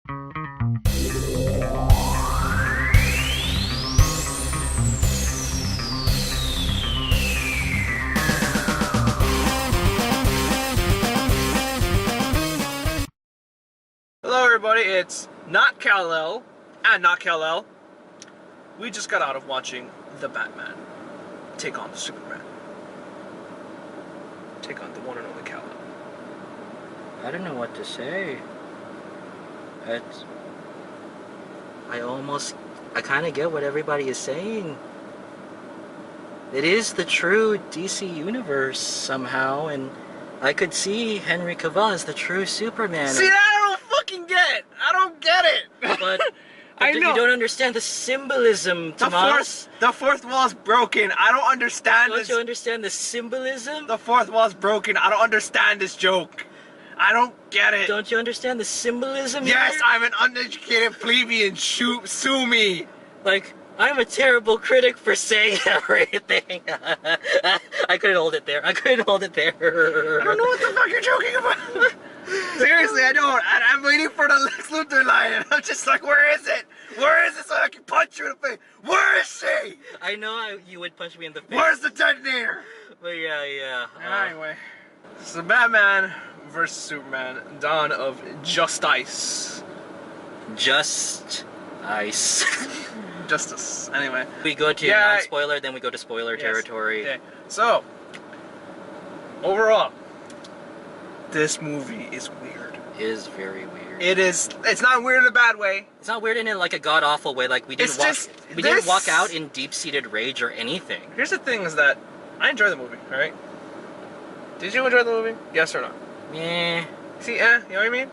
Hello everybody, it's not Kal-El, and not Kal-El. We just got out of watching the Batman take on the Superman. Take on the one and only Kal-El. I don't know what to say. I kind of get what everybody is saying. It is the true DC universe somehow, and I could see Henry Cavill as the true Superman. See, that I don't fucking get! I don't get it! But I know. You don't understand the symbolism, Tomas. The fourth wall's broken. I don't understand Don't this. you understand the symbolism? The fourth wall's broken. I don't understand this joke. I don't get it. Don't you understand the symbolism? Yes, here? I'm an uneducated plebeian. Sue me. Like, I'm a terrible critic for saying everything. I couldn't hold it there. I couldn't hold it there. I don't know what the fuck you're joking about. Seriously, I don't. I'm waiting for the Lex Luthor line, and I'm just like, where is it? Where is it so I can punch you in the face? Where is she? I know you would punch me in the face. Where's the detonator? But yeah. Anyway, so Batman versus Superman, Dawn of Justice. Just ice. Justice. Anyway. We go to non-spoiler, then we go to spoiler territory. Okay. So, overall, this movie is weird. It is very weird. It is. It's not weird in a bad way. It's not weird in like a god-awful way. Like we didn't didn't walk out in deep-seated rage or anything. Here's the thing: is that I enjoy the movie. All right. Did you enjoy the movie? Yes or no? Yeah. See, you know what I mean?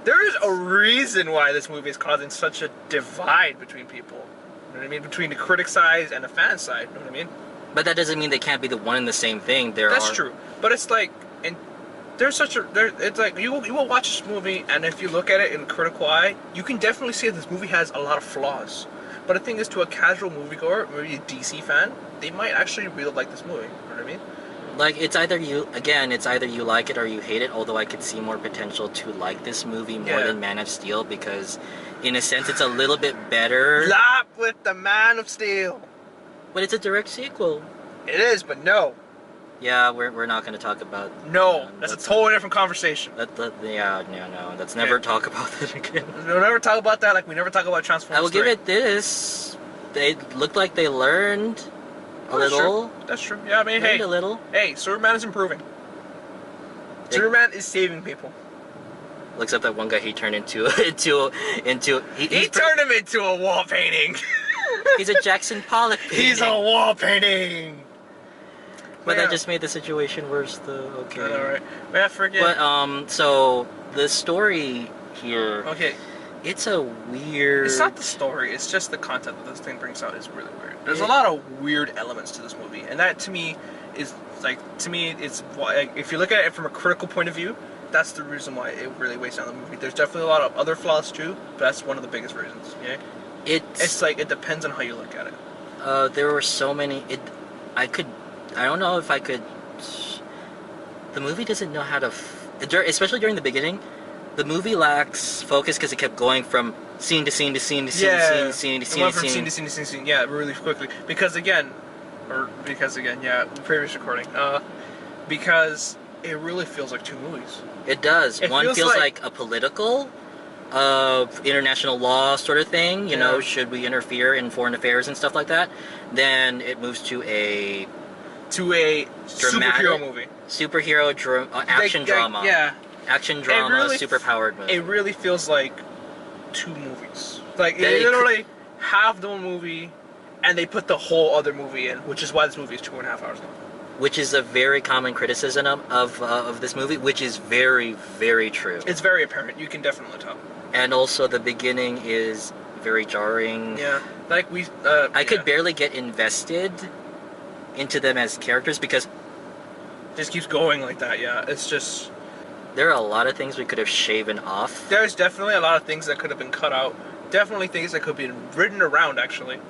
There is a reason why this movie is causing such a divide between people. You know what I mean? Between the critic side and the fan side. You know what I mean? But that doesn't mean they can't be the one and the same thing. That's true. But it's like, and there's such a it's like you will watch this movie, and if you look at it in a critical eye, you can definitely see that this movie has a lot of flaws. But the thing is, to a casual moviegoer, maybe a DC fan, they might actually really like this movie. You know what I mean? Like, it's either you like it or you hate it, although I could see more potential to like this movie more than Man of Steel, because in a sense it's a little bit better. Stop with the Man of Steel. But it's a direct sequel. It is, but no. Yeah, we're not going to talk about... No, that's a totally different conversation. No, let's never talk about that again. We'll never talk about that like we never talk about Transformers I will 3. give it this. They looked like they learned a little. That's true. Yeah, I mean, hey. A little. Hey, Superman is improving. Superman is saving people. Except that one guy he turned into he turned him into a wall painting. He's a Jackson Pollock painting. He's a wall painting. But that just made the situation worse, though. Okay. Alright. But I forget. But, so, the story here... Okay. It's a weird... It's not the story, it's just the content that this thing brings out is really weird. There's a lot of weird elements to this movie, and that, to me, is, like, it's why, if you look at it from a critical point of view, that's the reason why it really weighs down the movie. There's definitely a lot of other flaws, too, but that's one of the biggest reasons, okay? It's like, it depends on how you look at it. There were so many... I don't know if I could... The movie doesn't know how to... Especially during the beginning, the movie lacks focus because it kept going from scene to scene to scene to scene to scene to scene to scene to scene, yeah, really quickly. Because again, previous recording. Because it really feels like two movies. It does. One feels like a political, international law sort of thing. You know, should we interfere in foreign affairs and stuff like that? Then it moves to a superhero movie. Action drama. Yeah. Action drama, superpowered movie. It really feels like two movies. Like, they literally have the one movie, and they put the whole other movie in, which is why this movie is 2.5 hours long. Which is a very common criticism of this movie, which is very, very true. It's very apparent. You can definitely tell. And also, the beginning is very jarring. Yeah. Like, I could barely get invested into them as characters because it just keeps going like that. Yeah, it's just there are a lot of things we could have shaven off. There's definitely a lot of things that could have been cut out. Definitely things that could be written around, actually.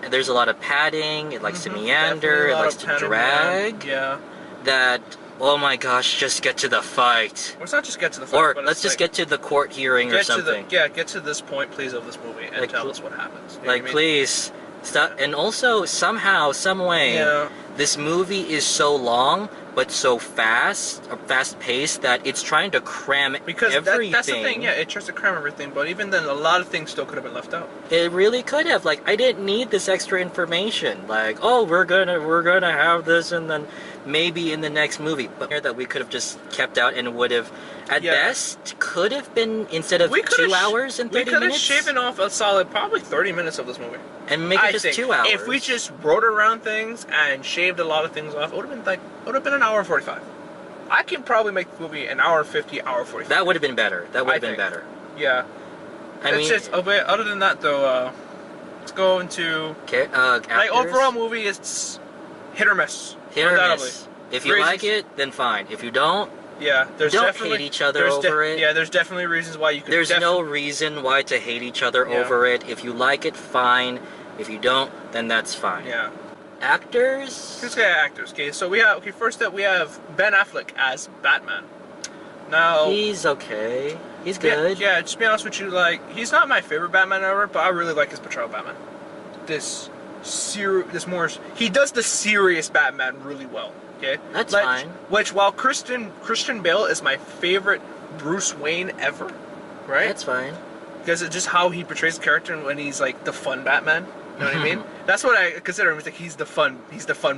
And there's a lot of padding. It likes to meander. It likes to drag. Yeah. That oh my gosh, just get to the fight. Well, it's not just get to the fight, Or but let's it's just like, get to the court hearing or something. get to this point, please, of this movie, and Like, tell us what happens. You know Like, what I mean? please, stop. And also, somehow, some way, Yeah. this movie is so long, but so fast-paced, that it's trying to cram Because everything. that's the thing, yeah, it tries to cram everything, but even then, a lot of things still could have been left out. It really could have. Like, I didn't need this extra information. Like, oh, we're gonna have this, and then maybe in the next movie. But that we could have just kept out and would have, at best, could have been, instead of 2 hours and 30 minutes. We could have shaven off a solid probably 30 minutes of this movie. And make it just 2 hours. If we just wrote around things and shaved a lot of things off, it would have been an hour and 45. I can probably make the movie an hour 50, hour 45. That would have been better. That would have been better. Yeah. I mean, just other than that though, let's go into like overall movie is hit or miss. Hit or miss. If you like it, then fine. If you don't, there's don't definitely, hate each other over it. Yeah, there's definitely reasons why you could. There's no reason why to hate each other over it. If you like it, fine. If you don't, then that's fine. Yeah. Actors? Let's get actors. Okay, so first up we have Ben Affleck as Batman. Now he's okay. He's good. Yeah, just be honest with you, like he's not my favorite Batman ever, but I really like his portrayal of Batman. He does the serious Batman really well. Okay, that's fine. Which while Christian Bale is my favorite Bruce Wayne ever, right? That's fine. Because it's just how he portrays the character when he's like the fun Batman. You know what I mean? That's what I consider him. It's like he's the fun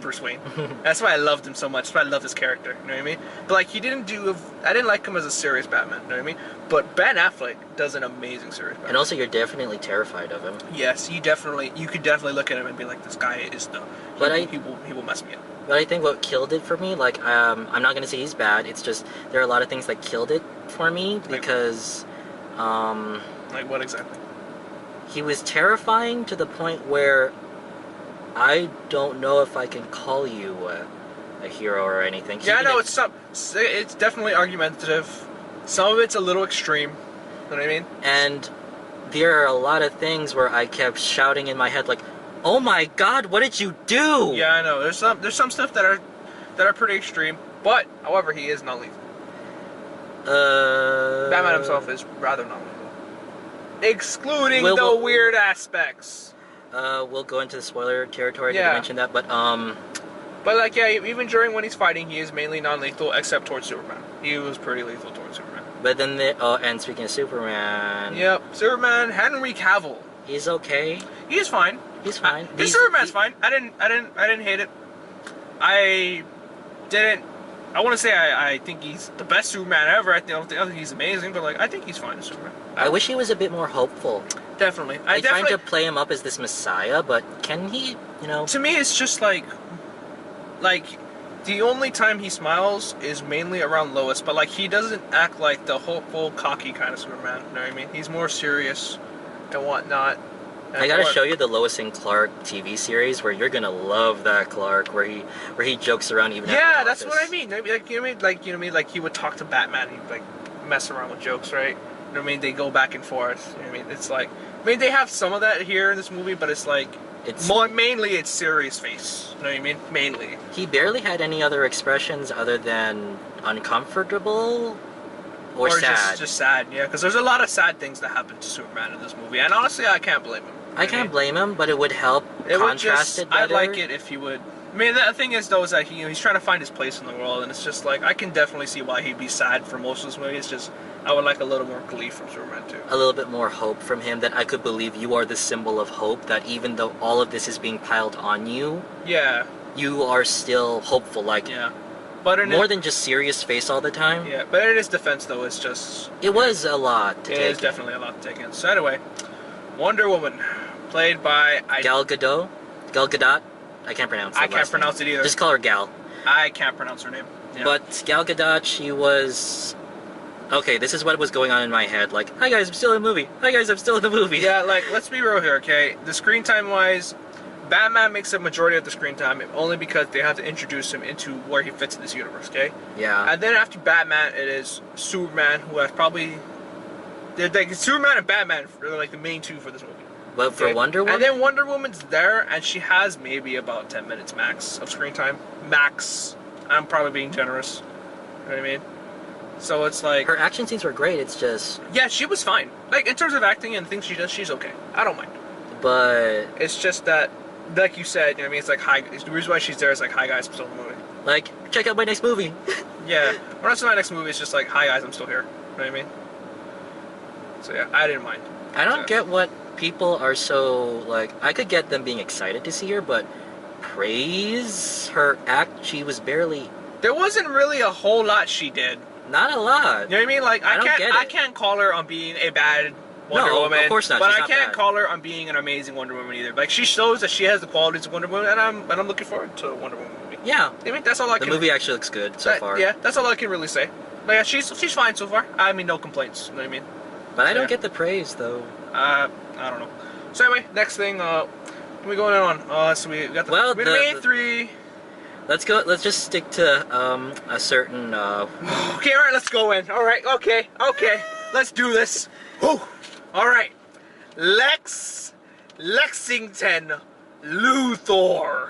Bruce Wayne. That's why I loved him so much. That's why I love his character. You know what I mean? But like I didn't like him as a serious Batman. You know what I mean? But Ben Affleck does an amazing serious Batman. And also, you're definitely terrified of him. Yes, you could definitely look at him and be like, this guy is he will mess me up. But I think what killed it for me, like I'm not gonna say he's bad. It's just there are a lot of things that killed it for me because, like what exactly? He was terrifying to the point where I don't know if I can call you a hero or anything. Yeah, I know it's definitely argumentative. Some of it's a little extreme. You know what I mean? And there are a lot of things where I kept shouting in my head like, "Oh my God, what did you do?" Yeah, I know. There's some stuff that are pretty extreme, but however, he is non-lethal. Batman himself is rather non-lethal. Excluding the weird aspects. We'll go into the spoiler territory. I didn't mention that, but like even during when he's fighting, he is mainly non-lethal except towards Superman. He was pretty lethal towards Superman. But then and speaking of Superman, yep, Superman, Henry Cavill. He's okay. He's fine. He's fine. Superman's fine. I didn't hate it. I want to say I think he's the best Superman ever. I don't think he's amazing, but like I think he's fine as Superman. I wish he was a bit more hopeful. Definitely. They're trying to play him up as this messiah, but can he? To me, it's just like the only time he smiles is mainly around Lois, but like he doesn't act like the hopeful, cocky kind of Superman. You know what I mean? He's more serious and whatnot. I gotta show you the Lois and Clark TV series where you're gonna love that Clark, where he jokes around even. Yeah, that's what I mean. Like he would talk to Batman, he'd like mess around with jokes, right? You know what I mean? They go back and forth. You know what I mean? It's like they have some of that here in this movie, but it's like mainly it's serious face. You know what I mean? Mainly. He barely had any other expressions other than uncomfortable. Or sad. Just sad, yeah, because there's a lot of sad things that happen to Superman in this movie, and honestly, I can't blame him. I can't blame him, but it would help contrast it better. I'd like it if he would. I mean, the thing is, though, is that he's trying to find his place in the world, and it's just like, I can definitely see why he'd be sad for most of this movie. It's just, I would like a little more glee from Superman, too. A little bit more hope from him, that I could believe you are the symbol of hope, that even though all of this is being piled on you, you are still hopeful, like... Yeah. But more than just serious face all the time. Yeah, but in his defense, though, it's just... It was a lot to take in. It is definitely a lot to take in. So anyway, Wonder Woman, played by... Gal Gadot? Gal Gadot? I can't pronounce it. I can't pronounce it either. Just call her Gal. I can't pronounce her name. Yeah. But Gal Gadot, she was... Okay, this is what was going on in my head. Like, hi guys, I'm still in the movie. Hi guys, I'm still in the movie. Yeah, like, let's be real here, okay? The screen time-wise... Batman makes a majority of the screen time only because they have to introduce him into where he fits in this universe, okay? Yeah. And then after Batman, it is Superman, who has probably... Like, Superman and Batman are like the main two for this movie. But for Wonder Woman? And then Wonder Woman's there, and she has maybe about 10 minutes max of screen time. Max. I'm probably being generous. You know what I mean? So it's like... Her action scenes were great, it's just... Yeah, she was fine. Like, in terms of acting and things she does, she's okay. I don't mind. But... It's just that, like you said, you know what I mean? It's like, hi... The reason why she's there is like, hi guys, I'm still in the movie. Like, check out my next movie. Yeah. Or not my next movie, it's just like, hi guys, I'm still here. You know what I mean? So yeah, I didn't mind. I don't get what people are so, like... I could get them being excited to see her, but... Praise her act, she was barely... There wasn't really a whole lot she did. Not a lot. You know what I mean? Like, I can't call her on being a bad Wonder Woman. Of course not. But She's I not can't bad. call her on being an amazing Wonder Woman either. Like, she shows that she has the qualities of Wonder Woman, and I'm looking forward to a Wonder Woman movie. Yeah. I mean, that's all I can... The movie actually looks good so far. Yeah, that's all I can really say. Like, yeah, she's fine so far. I mean, no complaints. You know what I mean? But I don't get the praise, though. I don't know. So anyway, next thing, what are we going on? So we got the main three. Let's go. Let's just stick to a certain. Okay, all right. Let's go in. All right. Okay. Let's do this. Whew. All right. Lexington Luthor.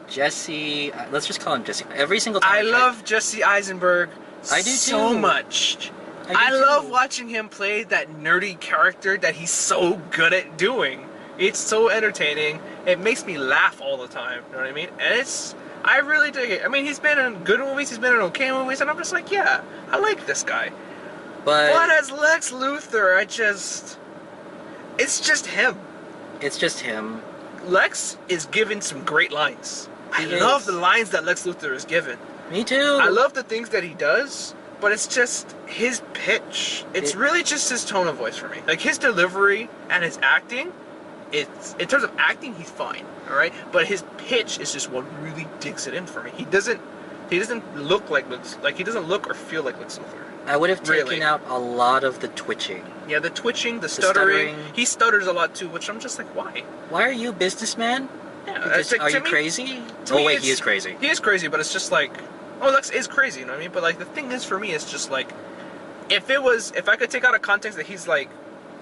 Jesse. Let's just call him Jesse. Every single time. I love Jesse Eisenberg. I do so too. much. I love watching him play that nerdy character that he's so good at doing. It's so entertaining. It makes me laugh all the time. You know what I mean? And I really dig it. I mean, he's been in good movies, he's been in okay movies, and I'm just like, yeah, I like this guy. But as Lex Luthor, it's just him. It's just him. Lex is given some great lines. I love the lines that Lex Luthor is given. Me too. I love the things that he does, but it's just his pitch. It's really just his tone of voice for me. Like, his delivery and his acting, in terms of acting, he's fine, all right? But his pitch is just what really digs it in for me. He doesn't look he doesn't look or feel like Lex Luthor. I would have taken out a lot of the twitching. Yeah, the twitching, the stuttering. He stutters a lot too, which I'm just like, why? Why are you a business-man? Yeah, are you crazy? Oh wait, he is crazy. He is crazy, but it's just like, oh, Lex is crazy, you know what I mean? But like, the thing is for me, it's just like, if I could take out of context that he's like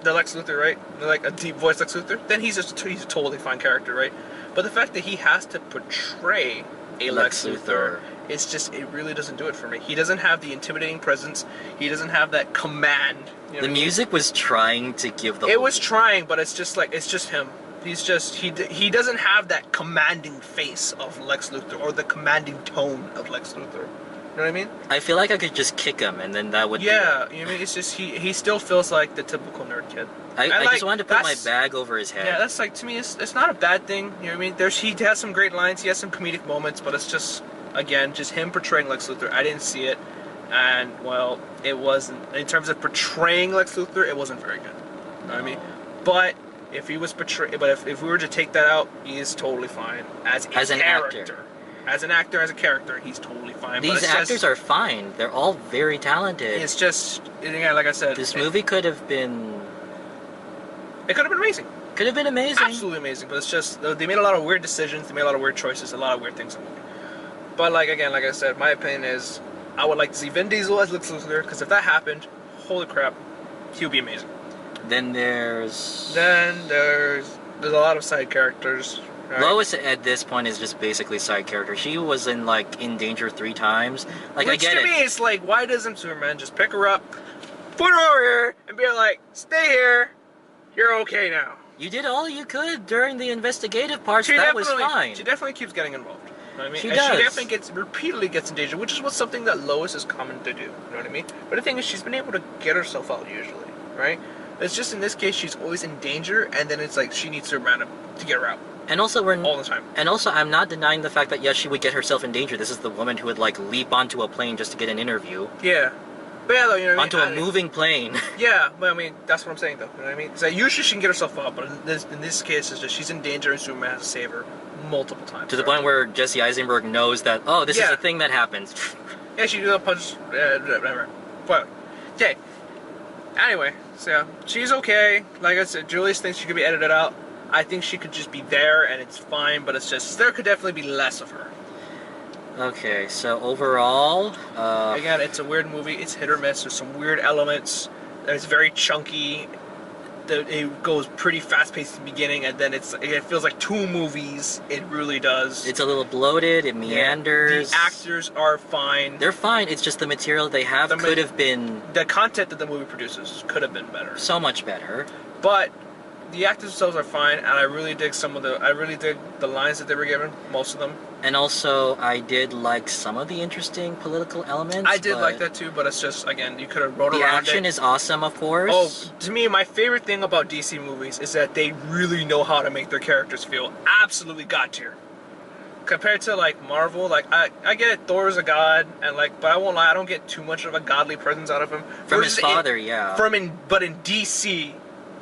the Lex Luthor, right? Like a deep voice Lex Luthor, then he's a totally fine character, right? But the fact that he has to portray a Lex Luthor, it's just, it really doesn't do it for me. He doesn't have the intimidating presence. He doesn't have that command. You know the music was trying to give the... It was trying, but it's just like, it's just him. He's just, he doesn't have that commanding face of Lex Luthor, or the commanding tone of Lex Luthor. You know what I mean? I feel like I could just kick him, and then that would you know what I mean? It's just, he still feels like the typical nerd kid. I just wanted to put my bag over his head. Yeah, that's like, to me, it's not a bad thing, you know what I mean? He has some great lines, he has some comedic moments, but it's just, again, just him portraying Lex Luthor. I didn't see it, and, well, it wasn't, in terms of portraying Lex Luthor, it wasn't very good. You know what I mean? But if he was if we were to take that out, he is totally fine as an character. As an actor, as a character, he's totally fine. These actors are fine. They're all very talented. It's just, again, like I said, this movie could have been... It could have been amazing. Could have been amazing. Absolutely amazing. But it's just, they made a lot of weird decisions. They made a lot of weird choices. A lot of weird things in the movie. But, like, again, like I said, my opinion is, I would like to see Vin Diesel as Lex Luthor, because if that happened, holy crap, he would be amazing. Then there's a lot of side characters. Right? Lois at this point is just basically side character. She was in Danger 3 times. Like, which I get to me, it's like, why doesn't Superman just pick her up, put her over here, and be like, stay here, you're okay now. You did all you could during the investigative parts. That was fine. She definitely keeps getting involved. You know what I mean? She and does. She definitely repeatedly gets in danger, which is something that Lois is common to do. You know what I mean? But the thing is, she's been able to get herself out usually, right? It's just in this case, she's always in danger, and then it's like she needs Superman to get her out. And also, all the time. And also, I'm not denying the fact that yes, she would get herself in danger. This is the woman who would leap onto a plane just to get an interview. Yeah, but yeah, though, you know what I mean? Onto a moving plane. Yeah, but I mean, that's what I'm saying, though. You know what I mean? So usually she can get herself out, but in this case, it's just she's in danger, and Superman has to save her multiple times. To the point where Jesse Eisenberg knows that this is a thing that happens. Yeah, she do a punch. Whatever. But okay. Anyway, so yeah, she's okay. Like I said, Julius thinks she could be edited out. I think she could just be there and it's fine, but it's just, there could definitely be less of her. Okay, so overall... again, it's a weird movie. It's hit or miss. There's some weird elements. It's very chunky. it goes pretty fast paced in the beginning, and then it feels like 2 movies. It really does. It's a little bloated. It meanders. The actors are fine. They're fine. It's just the material they have could have been. The content that the movie produces could have been better. So much better. But the actors themselves are fine, and I really dig the lines that they were given, most of them. And also, I did like some of the interesting political elements. I did like that too, but it's just, again, you could have wrote around it. The action is awesome, of course. Oh, to me, my favorite thing about DC movies is that they really know how to make their characters feel absolutely god tier. Compared to, like, Marvel, like, I get it, Thor is a god, and, like, but I won't lie, I don't get too much of a godly presence out of him. From his father, yeah. But in DC,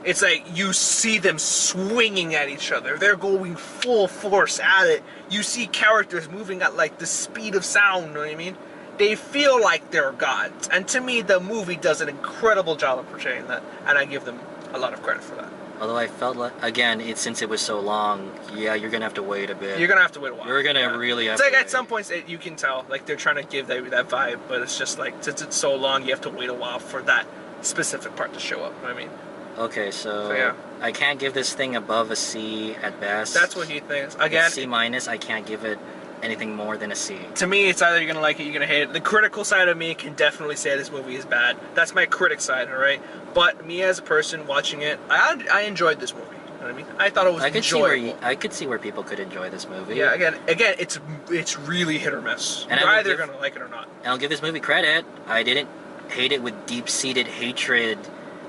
it's like you see them swinging at each other. They're going full force at it. You see characters moving at like the speed of sound, you know what I mean? They feel like they're gods. And to me, the movie does an incredible job of portraying that. And I give them a lot of credit for that. Although I felt like, again, since it was so long, yeah, you're going to have to wait a bit. You're going to have to wait a while. You're going to really have to wait. It's like at some points you can tell, like they're trying to give that vibe, but it's just like, since it's so long, you have to wait a while for that specific part to show up, you know what I mean? Okay, so yeah. I can't give this thing above a C at best. That's what he thinks. Again, it's C minus. I can't give it anything more than a C. To me, it's either you're gonna like it, you're gonna hate it. The critical side of me can definitely say this movie is bad. That's my critic side, all right. But me as a person watching it, I enjoyed this movie. You know what I mean? I thought it was enjoyable. I could see where people could enjoy this movie. Yeah, again, it's really hit or miss. And you're either gonna like it or not. And I'll give this movie credit. I didn't hate it with deep-seated hatred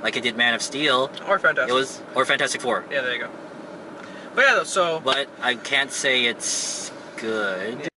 like it did Man of Steel. Or Fantastic. Or Fantastic Four. Yeah, there you go. But yeah, so. But I can't say it's good.